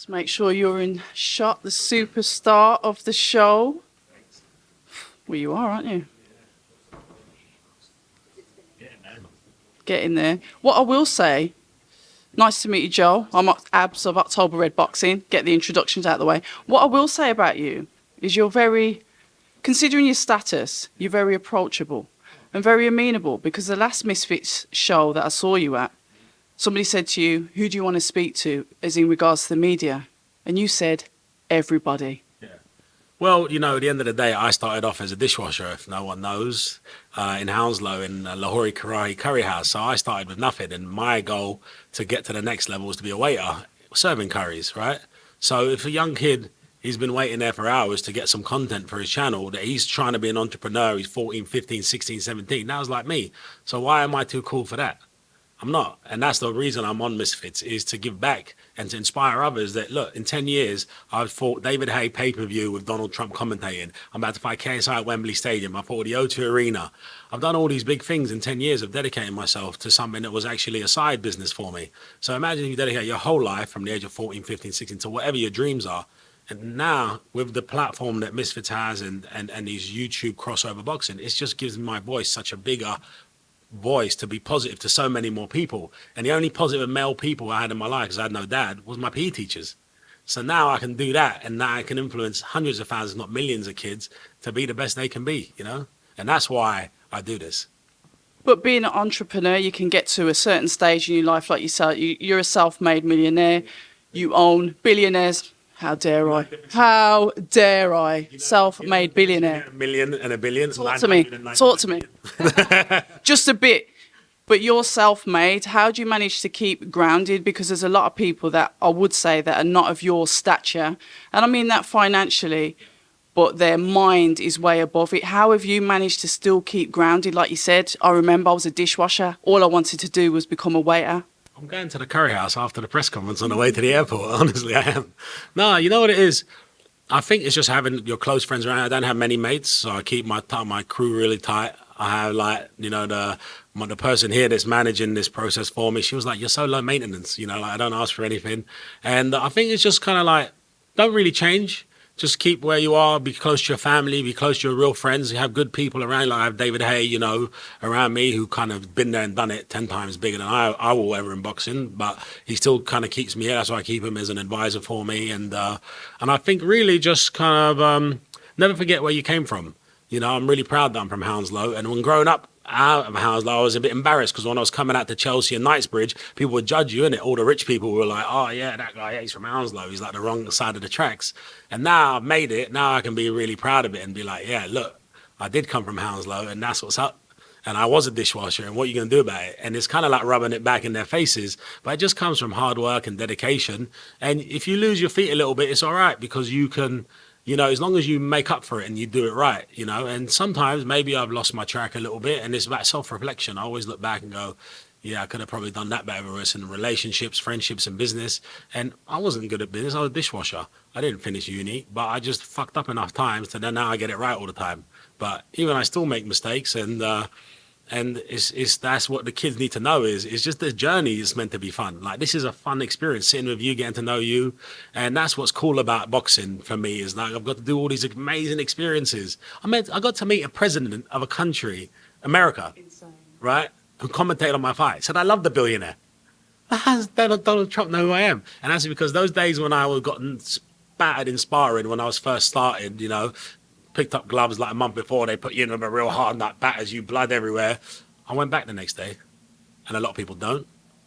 Let's make sure you're in shot, the superstar of the show. Well, you are, aren't you? Get in there. What I will say, nice to meet you, Joe. I'm Abs of October Red Boxing. Get the introductions out of the way. What I will say about you is you're very, considering your status, you're very approachable and very amenable, because the last MisFitts show that I saw you at, somebody said to you, who do you want to speak to, as in regards to the media? And you said, everybody. Yeah. Well, you know, at the end of the day, I started off as a dishwasher, if no one knows, in Hounslow in Lahori Karahi Curry House. So I started with nothing, and my goal to get to the next level was to be a waiter, serving curries, right? So if a young kid, he's been waiting there for hours to get some content for his channel, that he's trying to be an entrepreneur, he's 14, 15, 16, 17, that was like me. So why am I too cool for that? I'm not. And that's the reason I'm on MisFitts, is to give back and to inspire others that, look, in 10 years, I've fought David Haye pay-per-view with Donald Trump commentating. I'm about to fight KSI at Wembley Stadium. I fought the O2 Arena. I've done all these big things in 10 years of dedicating myself to something that was actually a side business for me. So imagine you dedicate your whole life from the age of 14, 15, 16 to whatever your dreams are. And now, with the platform that MisFitts has and these YouTube crossover boxing, it just gives my voice such a bigger voice to be positive to so many more people. And the only positive male people I had in my life, because I had no dad, was my PE teachers. So now I can do that, and now I can influence hundreds of thousands, not millions of kids to be the best they can be, you know? And that's why I do this. But being an entrepreneur, you can get to a certain stage in your life, like you said, you're a self-made millionaire, you own billionaires. How dare I? How dare I? Self-made billionaire. A million and a billion. Talk to me. Talk to me. Just a bit. But you're self-made. How do you manage to keep grounded? Because there's a lot of people that I would say that are not of your stature. And I mean that financially, but their mind is way above it. How have you managed to still keep grounded? Like you said, I remember I was a dishwasher. All I wanted to do was become a waiter. I'm going to the curry house after the press conference on the way to the airport. Honestly, I am. No, you know what it is? I think it's just having your close friends around. I don't have many mates, so I keep my crew really tight. I have, like, you know, the person here that's managing this process for me. She was like, "You're so low maintenance, you know, like I don't ask for anything." And I think it's just kind of like, don't really change. Just keep where you are, be close to your family, be close to your real friends. You have good people around, like I have David Haye, you know, around me, who kind of been there and done it 10 times bigger than I will ever in boxing, but he still kind of keeps me here. That's why I keep him as an advisor for me. And I think really just kind of never forget where you came from. You know, I'm really proud that I'm from Hounslow. And when growing up out of Hounslow, I was a bit embarrassed, because when I was coming out to Chelsea and Knightsbridge, people would judge you, innit? All the rich people were like, "Oh yeah, that guy, yeah, he's from Hounslow. He's like the wrong side of the tracks." And now I've made it. Now I can be really proud of it and be like, "Yeah, look, I did come from Hounslow, and that's what's up. And I was a dishwasher, and what are you going to do about it?" And it's kind of like rubbing it back in their faces, but it just comes from hard work and dedication. And if you lose your feet a little bit, it's all right, because you can, you know, as long as you make up for it and you do it right, you know. And sometimes maybe I've lost my track a little bit, and it's about self-reflection. I always look back and go, yeah, I could have probably done that better for us in relationships, friendships, and business. And I wasn't good at business. I was a dishwasher. I didn't finish uni, but I just fucked up enough times to then now I get it right all the time. But even I still make mistakes, and it's that's what the kids need to know, is it's just the journey is meant to be fun. Like, this is a fun experience, sitting with you, getting to know you. And that's what's cool about boxing for me, is like I've got to do all these amazing experiences. I got to meet a president of a country, America, insane, right, who commentated on my fight. Said, "I love the billionaire." How does Donald Trump know who I am? And that's because those days when I was gotten battered in sparring when I was first started, you know, picked up gloves like a month before, they put you in with a real hard nut, batters you, blood everywhere. I went back the next day, and a lot of people don't.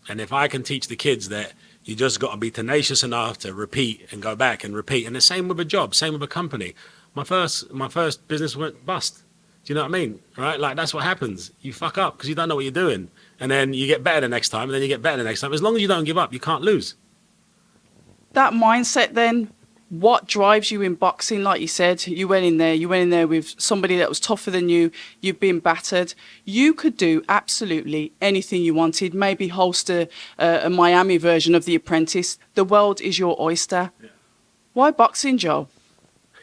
And if I can teach the kids that you just got to be tenacious enough to repeat and go back and repeat, and the same with a job, same with a company. My first business went bust. Do you know what I mean? Right? Like, that's what happens. You fuck up because you don't know what you're doing, and then you get better the next time, and then you get better the next time. As long as you don't give up, you can't lose. That mindset then, what drives you in boxing? Like you said, you went in there with somebody that was tougher than you. You've been battered. You could do absolutely anything you wanted. Maybe host a Miami version of The Apprentice. The world is your oyster. Yeah. Why boxing, Joe?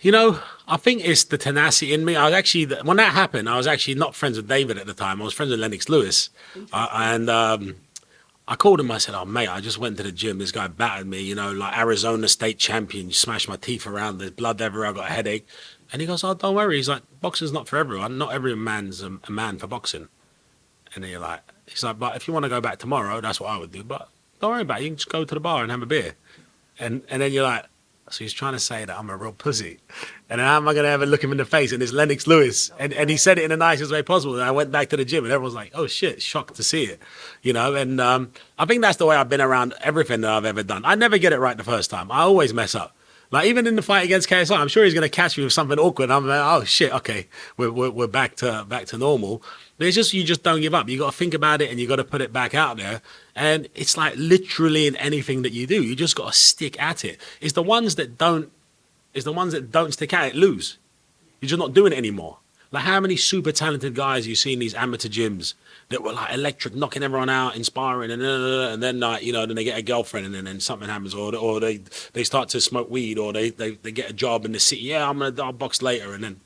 You know, I think it's the tenacity in me. I was actually, when that happened, I was actually not friends with David at the time. I was friends with Lennox Lewis. And I called him. I said, "Oh mate, I just went to the gym. This guy battered me. You know, like Arizona state champion. Smashed my teeth around. There's blood everywhere. I got a headache." And he goes, "Oh, don't worry." He's like, "Boxing's not for everyone. Not every man's a man for boxing." And then he's like, "But if you want to go back tomorrow, that's what I would do. But don't worry about it. You can just go to the bar and have a beer." And then you're like, so he's trying to say that I'm a real pussy. And how am I going to ever look him in the face? And it's Lennox Lewis. And he said it in the nicest way possible. And I went back to the gym and everyone's like, oh shit, shocked to see it. You know, and I think that's the way I've been around everything that I've ever done. I never get it right the first time. I always mess up. Like even in the fight against KSI, I'm sure he's going to catch me with something awkward. I'm like, oh shit, okay, we're back to normal. But it's just you just don't give up. You got to think about it and you got to put it back out there. And it's like literally in anything that you do, you just got to stick at it. It's the ones that don't stick at it lose. You're just not doing it anymore. Like how many super talented guys you see in these amateur gyms that were like electric, knocking everyone out, inspiring, and then like then they get a girlfriend and then something happens, or they start to smoke weed, or they get a job in the city. Yeah, I'll box later, and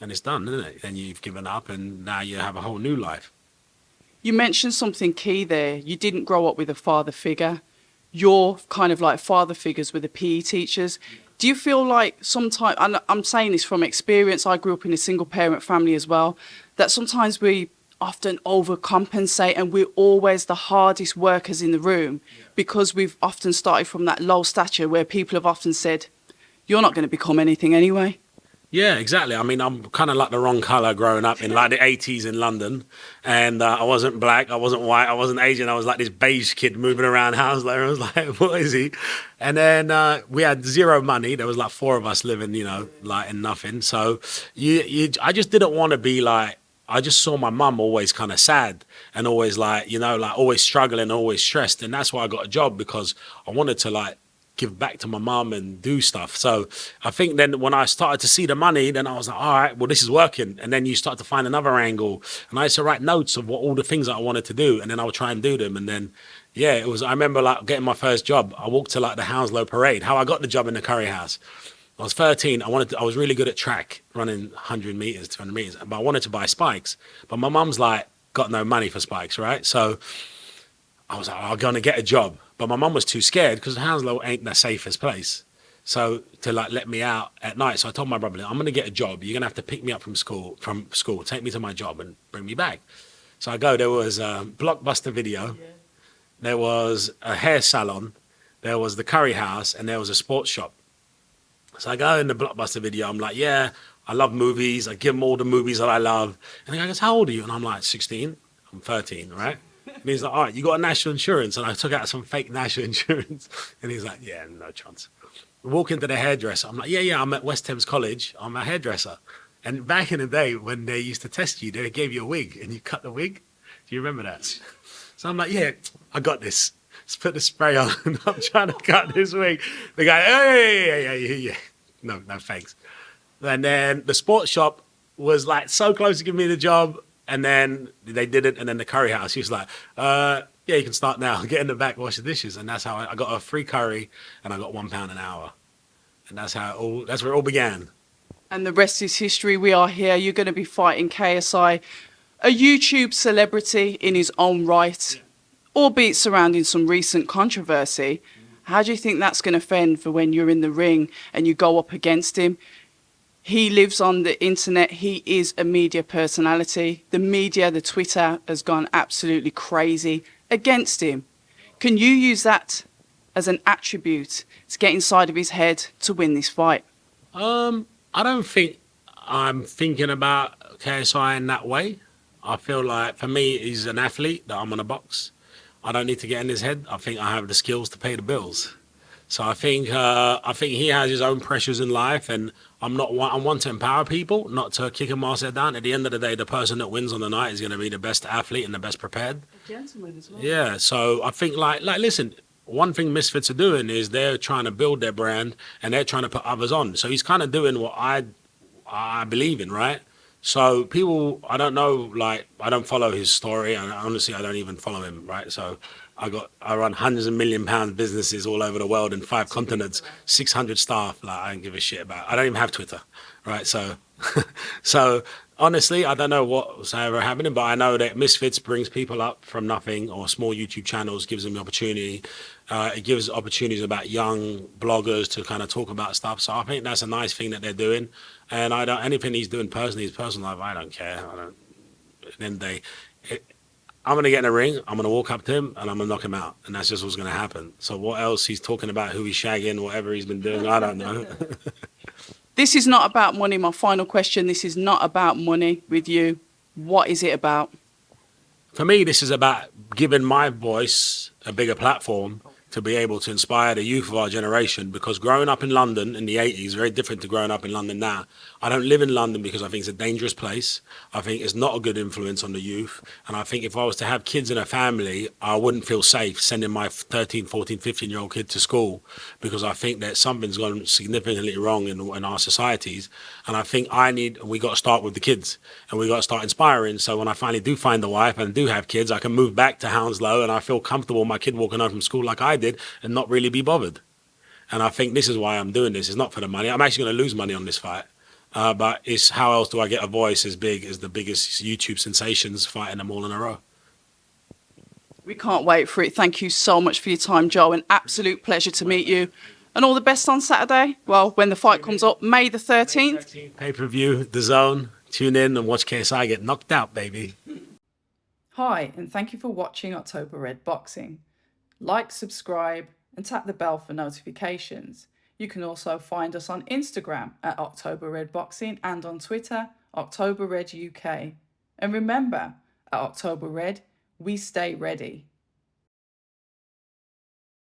it's done, isn't it? Then you've given up, and now you have a whole new life. You mentioned something key there. You didn't grow up with a father figure. Your kind of like father figures were the PE teachers. Do you feel like sometimes, and I'm saying this from experience, I grew up in a single parent family as well, that sometimes we often overcompensate and we're always the hardest workers in the room because we've often started from that low stature where people have often said, you're not going to become anything anyway. Yeah, exactly. I mean, I'm kind of like the wrong color growing up in like the 80s in London. And I wasn't black, I wasn't white, I wasn't Asian. I was like this beige kid moving around house. Like, I was like, what is he? And then we had zero money. There was like 4 of us living, like in nothing. So I just didn't want to be like, I just saw my mum always kind of sad and always like, like always struggling, always stressed. And that's why I got a job, because I wanted to like give back to my mum and do stuff. So I think then when I started to see the money, then I was like, all right, well, this is working. And then you start to find another angle. And I used to write notes of all the things that I wanted to do. And then I would try and do them. And then, yeah, I remember like getting my first job. I walked to like the Hounslow Parade, how I got the job in the Curry House. I was 13. I was really good at track, running 100 meters, 200 meters, but I wanted to buy spikes. But my mum's like, got no money for spikes, right? So I was like, I'm going to get a job. But my mum was too scared because Hounslow ain't the safest place. So to like let me out at night. So I told my brother, I'm going to get a job. You're going to have to pick me up from school, take me to my job and bring me back. So I go, there was a Blockbuster Video. Yeah. There was a hair salon. There was the Curry House, and there was a sports shop. So I go in the Blockbuster Video. I'm like, yeah, I love movies. I give him all the movies that I love. And the guy goes, how old are you? And I'm like, 16. I'm 13, right? And he's like, all right, you got a national insurance? And I took out some fake national insurance. And he's like, yeah, no chance. We walk into the hairdresser. I'm like, yeah, I'm at West Thames College. I'm a hairdresser. And back in the day when they used to test you, they gave you a wig and you cut the wig. Do you remember that? So I'm like, yeah, I got this. Let's put the spray on. I'm trying to cut this wig. The guy, yeah. No, thanks. And then the sports shop was like so close to giving me the job. And then they did it. And then the Curry House, he was like, yeah, you can start now. Get in the back, wash the dishes. And that's how I got a free curry and I got £1 an hour. And that's where it all began. And the rest is history. We are here. You're going to be fighting KSI, a YouTube celebrity in his own right, albeit surrounding some recent controversy. How do you think that's going to fend for when you're in the ring and you go up against him? He lives on the internet. He is a media personality. The media, the Twitter, has gone absolutely crazy against him. Can you use that as an attribute to get inside of his head to win this fight? I don't think I'm thinking about KSI in that way. I feel like for me, he's an athlete that I'm going to box. I don't need to get in his head. I think I have the skills to pay the bills. So I think he has his own pressures in life, and I want to empower people, not to kick them whilst they're down. At the end of the day, the person that wins on the night is going to be the best athlete and the best prepared. A gentleman as well. Yeah. So I think like listen, one thing MisFitts are doing is they're trying to build their brand and they're trying to put others on. So he's kind of doing what I believe in, right? So people, I don't know, like, I don't follow his story, and honestly, I don't even follow him, right? So I run hundreds of £1 million businesses all over the world in 5 continents, 600 staff. Like, I don't give a shit about. I don't even have Twitter, right? So So honestly, I don't know what's ever happening, but I know that Misfits brings people up from nothing, or small YouTube channels gives them the opportunity. It gives opportunities about young bloggers to kind of talk about stuff. So I think that's a nice thing that they're doing. And I don't anything he's doing personally, his personal life, I don't care. I don't. At the end of the day, I'm gonna get in a ring. I'm gonna walk up to him and I'm gonna knock him out, and that's just what's gonna happen. So what else he's talking about, who he's shagging, whatever he's been doing, I don't know. This is not about money. My final question. This is not about money with you. What is it about? For me, this is about giving my voice a bigger platform to be able to inspire the youth of our generation. Because growing up in London in the 80s is very different to growing up in London now. I don't live in London because I think it's a dangerous place. I think it's not a good influence on the youth. And I think if I was to have kids in a family, I wouldn't feel safe sending my 13, 14, 15-year-old kid to school, because I think that something's gone significantly wrong in our societies. And I think we got to start with the kids, and we got to start inspiring. So when I finally do find a wife and do have kids, I can move back to Hounslow and I feel comfortable my kid walking home from school like I did and not really be bothered. And I think this is why I'm doing this. It's not for the money. I'm actually going to lose money on this fight. But it's how else do I get a voice as big as the biggest YouTube sensations, fighting them all in a row? We can't wait for it. Thank you so much for your time, Joe. An absolute pleasure to meet you. And all the best on Saturday. Well, when the fight comes up, May the 13th. Pay-per-view, The Zone. Tune in and watch KSI get knocked out, baby. Hi, and thank you for watching October Red Boxing. Like, subscribe, and tap the bell for notifications. You can also find us on Instagram at October Red Boxing and on Twitter, October Red UK. And remember, at October Red, we stay ready.